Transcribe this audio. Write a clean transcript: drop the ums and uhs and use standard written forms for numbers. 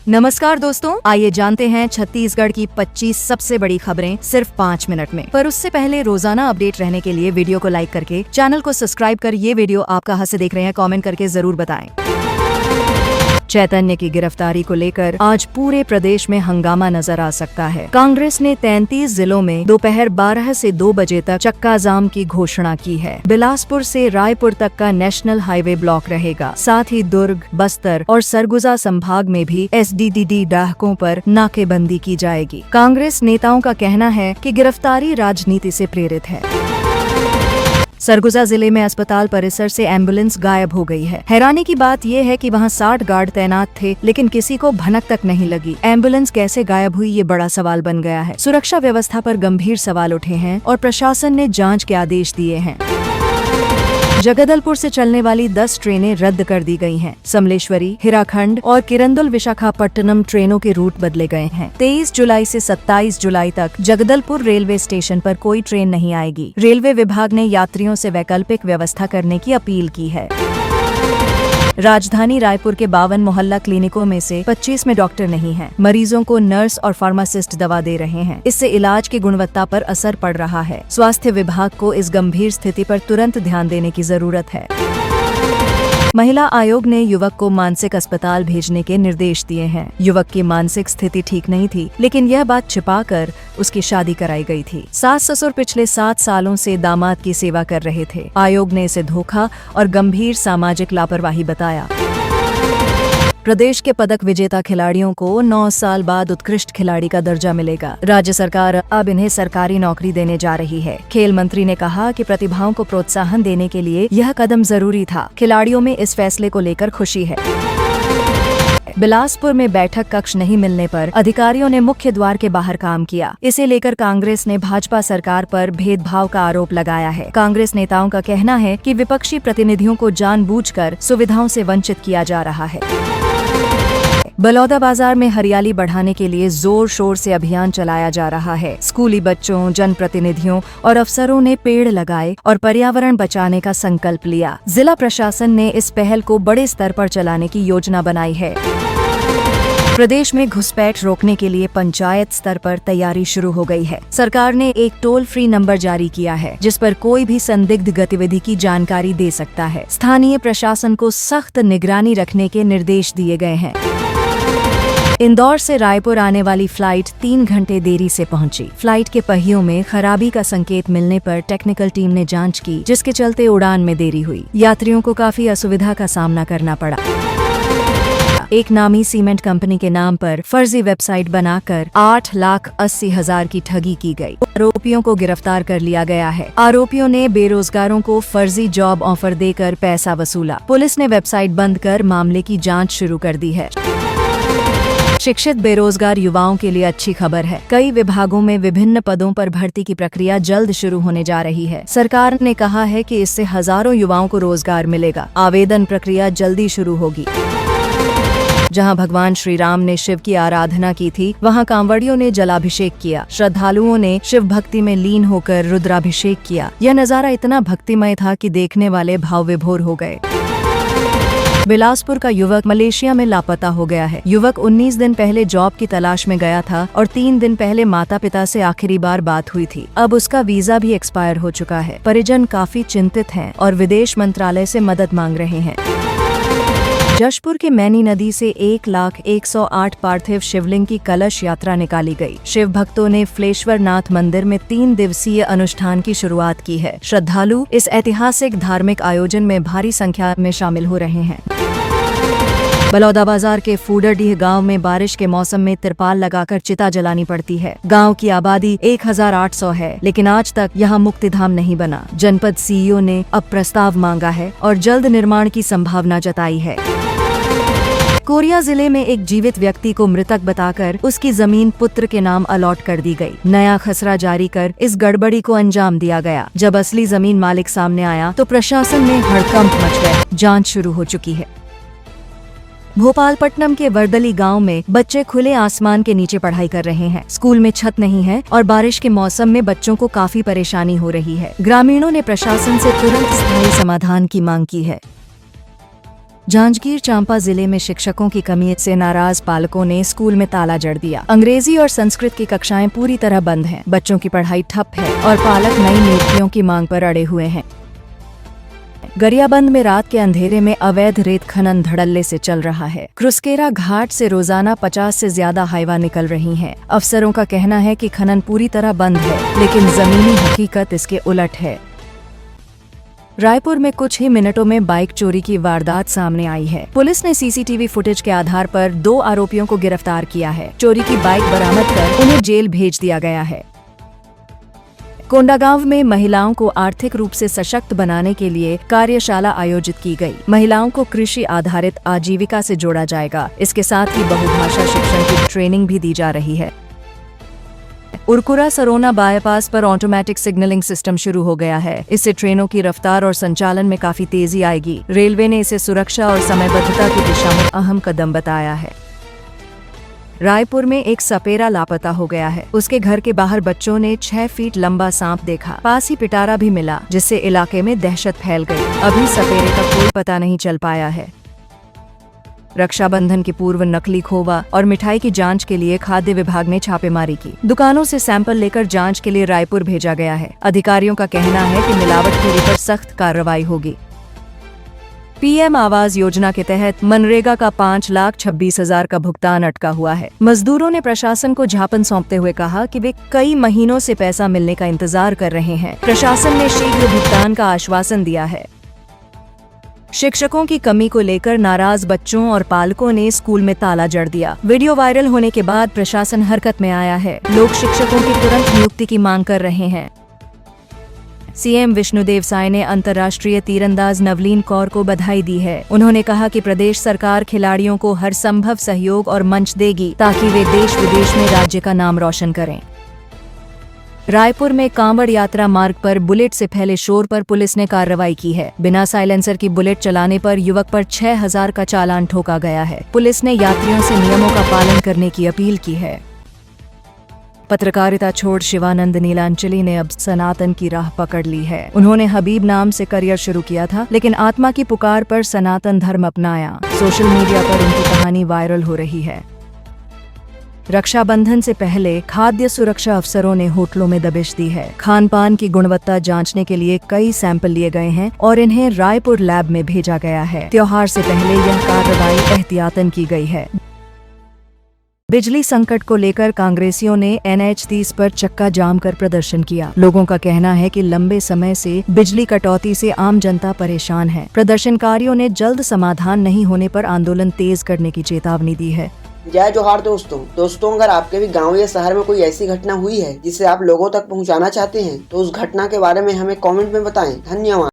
नमस्कार दोस्तों, आइए जानते हैं छत्तीसगढ़ की 25 सबसे बड़ी खबरें सिर्फ 5 मिनट में। पर उससे पहले रोजाना अपडेट रहने के लिए वीडियो को लाइक करके चैनल को सब्सक्राइब कर ये वीडियो आप कहां से देख रहे हैं कमेंट करके जरूर बताएं। चैतन्य की गिरफ्तारी को लेकर आज पूरे प्रदेश में हंगामा नजर आ सकता है। कांग्रेस ने 33 जिलों में दोपहर 12 से 2 बजे तक चक्का जाम की घोषणा की है। बिलासपुर से रायपुर तक का नेशनल हाईवे ब्लॉक रहेगा। साथ ही दुर्ग, बस्तर और सरगुजा संभाग में भी SDDD डाहकों पर नाकेबंदी की जाएगी। कांग्रेस नेताओं का कहना है कि गिरफ्तारी राजनीति से प्रेरित है। सरगुजा जिले में अस्पताल परिसर से एम्बुलेंस गायब हो गई है। हैरानी की बात यह है कि वहां 60 गार्ड तैनात थे, लेकिन किसी को भनक तक नहीं लगी। एम्बुलेंस कैसे गायब हुई ये बड़ा सवाल बन गया है। सुरक्षा व्यवस्था पर गंभीर सवाल उठे हैं और प्रशासन ने जांच के आदेश दिए हैं। जगदलपुर से चलने वाली 10 ट्रेनें रद्द कर दी गई हैं। समलेश्वरी, हिराखंड और किरंदुल विशाखापट्टनम ट्रेनों के रूट बदले गए हैं। 23 जुलाई से 27 जुलाई तक जगदलपुर रेलवे स्टेशन पर कोई ट्रेन नहीं आएगी। रेलवे विभाग ने यात्रियों से वैकल्पिक व्यवस्था करने की अपील की है। राजधानी रायपुर के 52 मोहल्ला क्लिनिकों में से 25 में डॉक्टर नहीं हैं। मरीजों को नर्स और फार्मासिस्ट दवा दे रहे हैं। इससे इलाज की गुणवत्ता पर असर पड़ रहा है। स्वास्थ्य विभाग को इस गंभीर स्थिति पर तुरंत ध्यान देने की जरूरत है। महिला आयोग ने युवक को मानसिक अस्पताल भेजने के निर्देश दिए हैं। युवक की मानसिक स्थिति ठीक नहीं थी, लेकिन यह बात छिपाकर उसकी शादी कराई गई थी। सास ससुर पिछले 7 सालों से दामाद की सेवा कर रहे थे। आयोग ने इसे धोखा और गंभीर सामाजिक लापरवाही बताया। प्रदेश के पदक विजेता खिलाड़ियों को 9 साल बाद उत्कृष्ट खिलाड़ी का दर्जा मिलेगा। राज्य सरकार अब इन्हें सरकारी नौकरी देने जा रही है। खेल मंत्री ने कहा कि प्रतिभाओं को प्रोत्साहन देने के लिए यह कदम जरूरी था। खिलाड़ियों में इस फैसले को लेकर खुशी है। बिलासपुर में बैठक कक्ष नहीं मिलने पर अधिकारियों ने मुख्य द्वार के बाहर काम किया। इसे लेकर कांग्रेस ने भाजपा सरकार पर भेदभाव का आरोप लगाया है। कांग्रेस नेताओं का कहना है कि विपक्षी प्रतिनिधियों को जानबूझकर सुविधाओं से वंचित किया जा रहा है। बलौदाबाजार में हरियाली बढ़ाने के लिए जोर शोर से अभियान चलाया जा रहा है। स्कूली बच्चों, जनप्रतिनिधियों और अफसरों ने पेड़ लगाए और पर्यावरण बचाने का संकल्प लिया। जिला प्रशासन ने इस पहल को बड़े स्तर पर चलाने की योजना बनाई है। प्रदेश में घुसपैठ रोकने के लिए पंचायत स्तर पर तैयारी शुरू हो गई है। सरकार ने एक टोल फ्री नंबर जारी किया है, जिस पर कोई भी संदिग्ध गतिविधि की जानकारी दे सकता है। स्थानीय प्रशासन को सख्त निगरानी रखने के निर्देश दिए गए हैं। इंदौर से रायपुर आने वाली फ्लाइट 3 घंटे देरी से पहुंची। फ्लाइट के पहियों में खराबी का संकेत मिलने पर टेक्निकल टीम ने जांच की, जिसके चलते उड़ान में देरी हुई। यात्रियों को काफी असुविधा का सामना करना पड़ा। एक नामी सीमेंट कंपनी के नाम पर फर्जी वेबसाइट बनाकर 8,80,000 की ठगी की गई। आरोपियों को गिरफ्तार कर लिया गया है। आरोपियों ने बेरोजगारों को फर्जी जॉब ऑफर देकर पैसा वसूला। पुलिस ने वेबसाइट बंद कर मामले की जांच शुरू कर दी है। शिक्षित बेरोजगार युवाओं के लिए अच्छी खबर है। कई विभागों में विभिन्न पदों पर भर्ती की प्रक्रिया जल्द शुरू होने जा रही है। सरकार ने कहा है कि इससे हजारों युवाओं को रोजगार मिलेगा। आवेदन प्रक्रिया जल्दी शुरू होगी। जहां भगवान श्री राम ने शिव की आराधना की थी, वहां कांवड़ियों ने जलाभिषेक किया। श्रद्धालुओं ने शिव भक्ति में लीन होकर रुद्राभिषेक किया। यह नजारा इतना भक्तिमय था कि देखने वाले भाव विभोर हो गए। बिलासपुर का युवक मलेशिया में लापता हो गया है। युवक 19 दिन पहले जॉब की तलाश में गया था और 3 दिन पहले माता पिता से आखिरी बार बात हुई थी। अब उसका वीजा भी एक्सपायर हो चुका है। परिजन काफी चिंतित हैं और विदेश मंत्रालय से मदद मांग रहे हैं। जशपुर के मैनी नदी से 1,01,08 पार्थिव शिवलिंग की कलश यात्रा निकाली गई। शिव भक्तों ने फ्लेश्वर नाथ मंदिर में 3 दिवसीय अनुष्ठान की शुरुआत की है। श्रद्धालु इस ऐतिहासिक धार्मिक आयोजन में भारी संख्या में शामिल हो रहे हैं। बलौदाबाजार के फूडरडीह गांव में बारिश के मौसम में तिरपाल लगाकर चिता जलानी पड़ती है। गांव की आबादी 1,800 है, लेकिन आज तक यहां मुक्तिधाम नहीं बना। जनपद CEO ने अब प्रस्ताव मांगा है और जल्द निर्माण की संभावना जताई है। कोरिया जिले में एक जीवित व्यक्ति को मृतक बताकर उसकी जमीन पुत्र के नाम अलॉट कर दी गई। नया खसरा जारी कर इस गड़बड़ी को अंजाम दिया गया। जब असली जमीन मालिक सामने आया तो प्रशासन में हड़कंप मच गया। जांच शुरू हो चुकी है। भोपालपट्टनम के वर्दली गांव में बच्चे खुले आसमान के नीचे पढ़ाई कर रहे हैं। स्कूल में छत नहीं है और बारिश के मौसम में बच्चों को काफी परेशानी हो रही है। ग्रामीणों ने प्रशासन से तुरंत स्थायी समाधान की मांग की है। जांजगीर चांपा जिले में शिक्षकों की कमी से नाराज पालकों ने स्कूल में ताला जड़ दिया। अंग्रेजी और संस्कृत की कक्षाएं पूरी तरह बंद हैं। बच्चों की पढ़ाई ठप है और पालक नई नियुक्तियों की मांग पर अड़े हुए हैं। गरियाबंद में रात के अंधेरे में अवैध रेत खनन धड़ल्ले से चल रहा है। क्रुस्केरा घाट से रोजाना 50 से ज्यादा हाइवा निकल रही हैं। अफसरों का कहना है कि खनन पूरी तरह बंद है, लेकिन जमीनी हकीकत इसके उलट है। रायपुर में कुछ ही मिनटों में बाइक चोरी की वारदात सामने आई है। पुलिस ने सीसीटीवी फुटेज के आधार पर 2 आरोपियों को गिरफ्तार किया है। चोरी की बाइक बरामद कर उन्हें जेल भेज दिया गया है। कोंडागांव में महिलाओं को आर्थिक रूप से सशक्त बनाने के लिए कार्यशाला आयोजित की गई। महिलाओं को कृषि आधारित आजीविका से जोड़ा जाएगा। इसके साथ ही बहुभाषा शिक्षण की ट्रेनिंग भी दी जा रही है। उरकुरा सरोना बाईपास पर ऑटोमेटिक सिग्नलिंग सिस्टम शुरू हो गया है। इससे ट्रेनों की रफ्तार और संचालन में काफी तेजी आएगी। रेलवे ने इसे सुरक्षा और समयबद्धता की दिशा में अहम कदम बताया है। रायपुर में एक सपेरा लापता हो गया है। उसके घर के बाहर बच्चों ने 6 फीट लंबा सांप देखा। पास ही पिटारा भी मिला, जिससे इलाके में दहशत फैल गई। अभी सपेरे का कोई पता नहीं चल पाया है। रक्षाबंधन की पूर्व नकली खोवा और मिठाई की जांच के लिए खाद्य विभाग ने छापेमारी की। दुकानों से सैंपल लेकर जांच के लिए रायपुर भेजा गया है। अधिकारियों का कहना है कि मिलावटखोरी पर सख्त कार्रवाई होगी। पीएम आवास योजना के तहत मनरेगा का 5,26,000 का भुगतान अटका हुआ है। मजदूरों ने प्रशासन को ज्ञापन सौंपते हुए कहा कि वे कई महीनों से पैसा मिलने का इंतजार कर रहे हैं। प्रशासन ने शीघ्र भुगतान का आश्वासन दिया है। शिक्षकों की कमी को लेकर नाराज बच्चों और पालकों ने स्कूल में ताला जड़ दिया। वीडियो वायरल होने के बाद प्रशासन हरकत में आया है। लोग शिक्षकों की तुरंत नियुक्ति की मांग कर रहे हैं। सीएम विष्णुदेव साय ने अंतर्राष्ट्रीय तीरंदाज नवलीन कौर को बधाई दी है। उन्होंने कहा कि प्रदेश सरकार खिलाड़ियों को हर संभव सहयोग और मंच देगी, ताकि वे देश विदेश में राज्य का नाम रोशन करें। रायपुर में कांवड़ यात्रा मार्ग पर बुलेट से फैले शोर पर पुलिस ने कार्रवाई की है। बिना साइलेंसर की बुलेट चलाने पर युवक पर 6,000 का चालान ठोका गया है। पुलिस ने यात्रियों से नियमों का पालन करने की अपील की है। पत्रकारिता छोड़ शिवानंद नीलांचली ने अब सनातन की राह पकड़ ली है। उन्होंने हबीब नाम से करियर शुरू किया था, लेकिन आत्मा की पुकार पर सनातन धर्म अपनाया। सोशल मीडिया पर उनकी कहानी वायरल हो रही है। रक्षाबंधन से पहले खाद्य सुरक्षा अफसरों ने होटलों में दबिश दी है। खान पान की गुणवत्ता जांचने के लिए कई सैंपल लिए गए हैं और इन्हें रायपुर लैब में भेजा गया है। त्योहार से पहले यह कार्रवाई एहतियातन की गई है। बिजली संकट को लेकर कांग्रेसियों ने NH 30 पर चक्का जाम कर प्रदर्शन किया। लोगों का कहना है कि लंबे समय से बिजली कटौती से आम जनता परेशान है। प्रदर्शनकारियों ने जल्द समाधान नहीं होने पर आंदोलन तेज करने की चेतावनी दी है। जय जोहार दोस्तों, अगर आपके भी गांव या शहर में कोई ऐसी घटना हुई है जिसे आप लोगों तक पहुंचाना चाहते हैं तो उस घटना के बारे में हमें कमेंट में बताएं। धन्यवाद।